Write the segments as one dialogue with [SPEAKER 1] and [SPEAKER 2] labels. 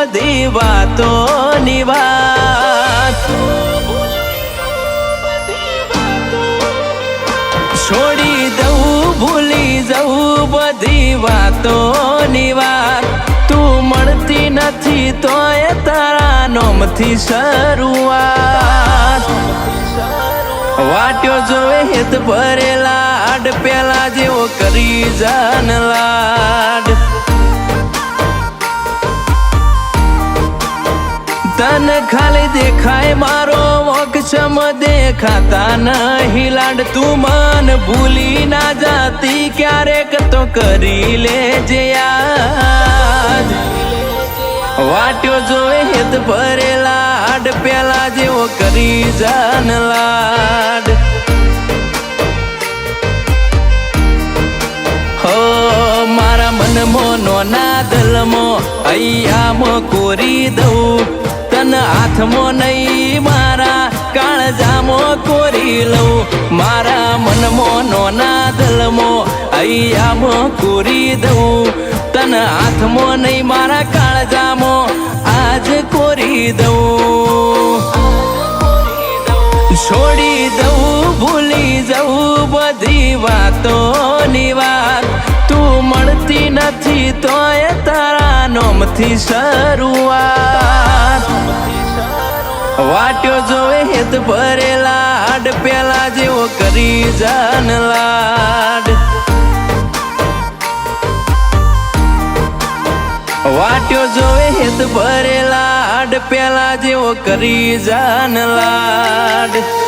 [SPEAKER 1] બધી વાતોની વાત છોડી દઉં ભૂલી જવું બધી વાતોની વાત તું મળતી નથી તોય તારા નોમથી શરૂઆત વાટ્યો જોવે હેત ભરેલા આડ પેલા જેવો કરી જાન લાડ તન ખાલી દેખાય મારો મોક્ષમ દેખાતા નહીં લાડ તું મન ભૂલી ના જાતી ક્યારેક તો કરી લેજે યાદ વાટ્યો જોવે હેત ભરેલા આડ પેલા જેવો કરી જાન લાડ હો મારા મનમાં નોના દલમાં અહીંયામાં કોરી દઉં તન હાથમાં નહીં મારા કાળજામાં કોરી લઉં મારા મનમાં નોના દલમાં અહીંયામાં કોરી દઉં તન હાથમાં નહીં મારા કાળજામાં આજ કોરી દઉં છોડી દઉં ભૂલી જવું બધી વાતોની વાત તું મળતી નથી તોય તારા નોમથી શરૂઆત વાટ્યો જોવે હેત ભરેલા આડ પેલા જેવો કરી જાન લાડ વાટ્યો જોવે હેત ભરેલા આડ પેલા જેવો કરી જાન લાડ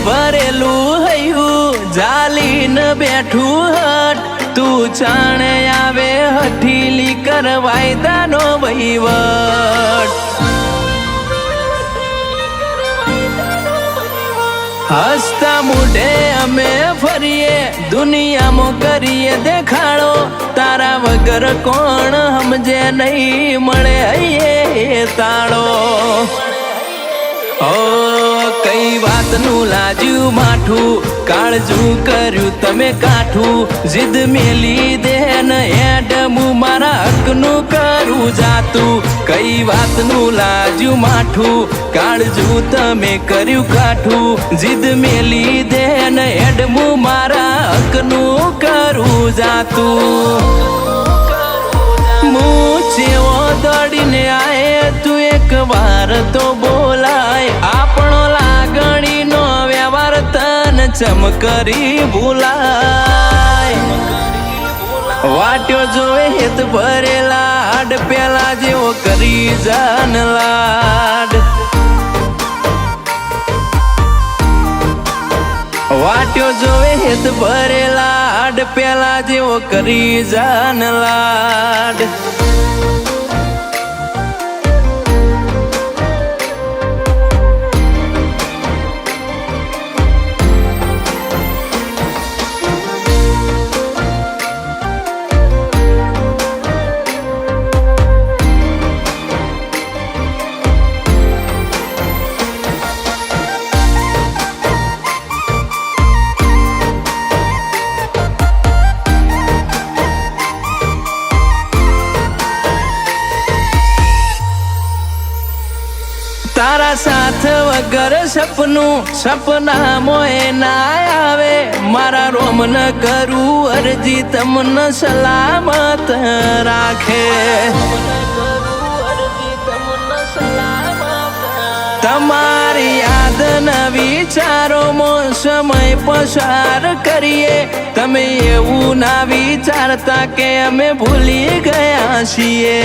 [SPEAKER 1] ભરેલું હૈયું જાલીને બેઠું હટ તું જાણે આવે હઠીલી કરવાયદાનો વહીવટ હસતા મૂઢે અમે ફરીએ દુનિયામાં કરીએ દેખાડો તારા વગર કોણ સમજે નહીં મળે હૈયે તાળો ઓ કઈ વાતનું લાજ્યું માઠું કાળજું કર્યું તમે કાઠું જીદ મેલી દે ને એડમું મારા હકનું કરું જાતું કઈ વાતનું લાજ્યું માઠું કાળજું તમે કર્યું કાઠું જીદ મેલી દે ને એડમું મારા હકનું કરું જાતું મૂછેવો દોડીને આયે તું એક વાર તો બોલાય આપણો લાગણીનો વ્યવહાર તન ચમકરી ભૂલાય વાટ્યો જોવે હેત ભરેલા આડ પેલા જેવો કરી જાન લાડ વાટ્યો જોવે હેત ભરેલા આડ પેલા જેવો કરી જાન લાડ તારા સાથ વગર સપનું સપના મોએ ના આવે મારા રોમ ન કરું અરજી તમને સલામત રાખે તમારી યાદ ના વિચારોમાં સમય પસાર કરીએ તમે એવું ના વિચારતા કે અમે ભૂલી ગયા છીએ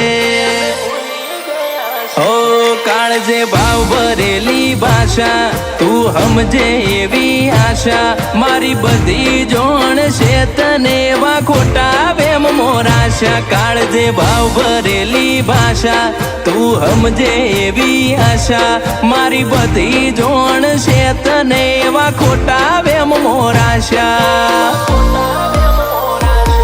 [SPEAKER 1] ઓ કાળજે ભાવ ભરેલી ભાષા તું સમજે એવી આશા મારી બધી જોણ છે તને એવા ખોટા વેમ મોરાશા કાળજે ભાવ ભરેલી ભાષા તું સમજે એવી આશા મારી બધી જોણ છે તને એવા ખોટા વેમ મોરાશા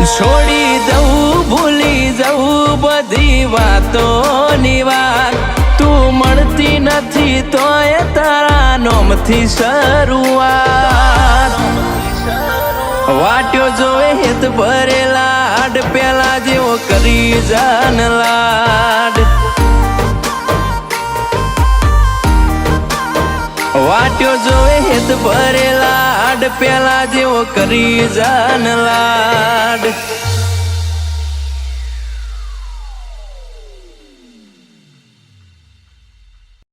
[SPEAKER 1] છોડી દઉં ભૂલી જવું બધી વાતોની વાત તું મળતી નથી તોય તારા નોમથી શરૂઆત વાટ્યો જોવે હેત ભરેલા હાડ પેલા જેવો કરી જાન લાડ વાટ્યો જોવે હેત ભરેલા હાડ પેલા જેવો કરી જાન લાડ